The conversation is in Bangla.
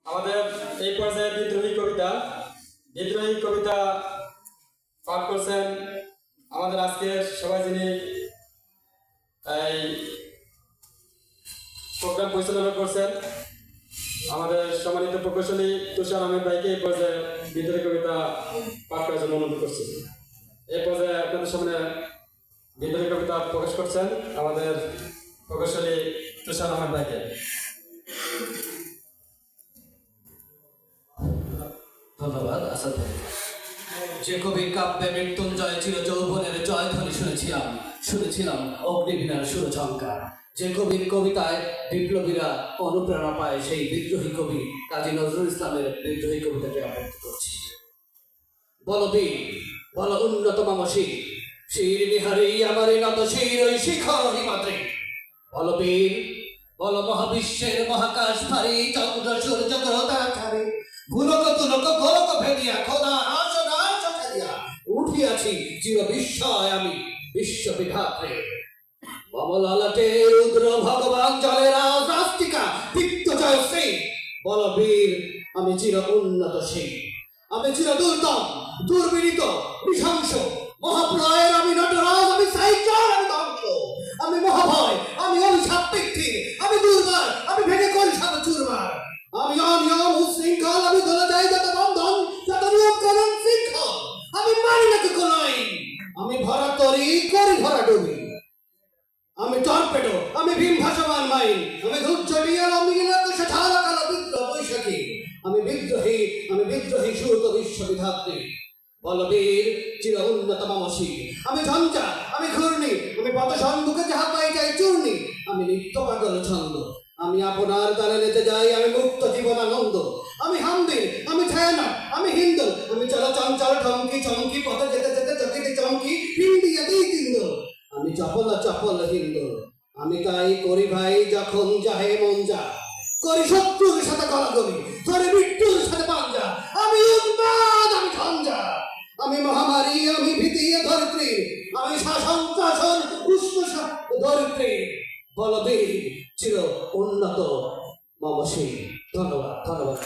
আমাদের এই পর্যায়ে বিদ্রোহী কবিতা পাঠ করছেন আমাদের আজকের সবাই যিনি এই প্রোগ্রাম পরিচালনা করছেন আমাদের সম্মানিত প্রকৌশলী তুষার আহমেদ ভাইকে এই পর্যায়ে বিদ্রোহী কবিতা পাঠ করার জন্য অনুরোধ করছি। এই পর্যায়ে আপনাদের সামনে বিদ্রোহী কবিতা প্রকাশ করছেন আমাদের প্রকৌশলী তুষার আহমেদ ভাইকে। ধন্যবাদ আসাদ ভাই। যে কবির কাব্যে মৃত্যুঞ্জয় চির যৌবনের জয়ধ্বনি শুনেছিলাম অগ্নিবীণার সুরঝঙ্কার। যে কবির কবিতায় বিপ্লবীরা অনুপ্রেরণা পায় সেই বিদ্রোহী কবি কাজী নজরুল ইসলামের বিদ্রোহী কবিতাটি আবৃত্তি করছি। বল বীর, বল উন্নত মামসী, শির নিহারি আমারে নত শির ওই শিখর হিমাদ্রি। বল বীর, বল মহাবিশ্বের মহাকাশ ভারী চন্দ্র সূর্য গ্রহ তারা ছাড়ে ভুলক তুলক গোলক ভেদিয়া খোদা আসনা চটাইয়া উঠিয়াছি চির বিস্ময় আমি বিশ্ববিধাত্রে। কমলালটে রুদ্র ভগবান জলের রাস্তিকা তিক্ত জয়শ্রী। বল বীর, আমি চির উন্নত সেই, আমি চির দুর্দম দুর্বিনীত নৃশংস মহাপ্রয়ের আমি নটরাজ, আমি সাইকেল, আমি ধ্বংস, আমি মহাভয়, আমি অভিশাপ পৃথিবীর, আমি দুর্বার, আমি ভেঙে করি সব চুরমার, আমি অনিয়ম উশৃঙ্খল, আমি দলে যাই যত বন্ধন যত নিয়ম কানুন শৃঙ্খল, আমি মানি না কোনো আইন, আমি ভরা তরি করি ভরা ডুবি, আমি টর্পেডো, আমি ভীম ভাসমান মাইন, আমি ধূপঝটিয়া লম্বিনীলাকে ঝালা কালো বিদ্রোহ বৈশাখী, আমি বিদ্রোহী সুরত বিশ্ববিধাত্রী। বলবীর, চির উন্নত মামসী, আমি ঝঞ্ঝা, আমি ঘূর্ণি, আমি পথ সম্মুখে যাহা পাই যাই চূর্ণি, আমি নিত্য পাগল ছন্দ, আমি আপনার দ্বারে নিতে যাই, আমি মুক্ত জীবন আনন্দ, আমি হামদিল, আমি ছায়ানা, আমি হিন্দল, আমি চল চঞ্চল ঠমকি চমকি পথে যেতে যেতে চকিতে চমকি হিন্দিয়া দিই তিন্দল, আমি চপল চপল হিন্দল, আমি তাই করি ভাই যখন যাহে মন যা, করি শত্রুর সাথে গলাগলি, ধরে মৃত্যুর সাথে পাঞ্জা, আমি উন্মাদ, আমি ঝঞ্ঝা, আমি মহামারী, আমি ভীতি ধরিত্রী, আমি শাসন শাসন উষ্ণ ধরিত্রী। বলবীর, চির উন্নত মামসী। ধন্যবাদ ধন্যবাদ।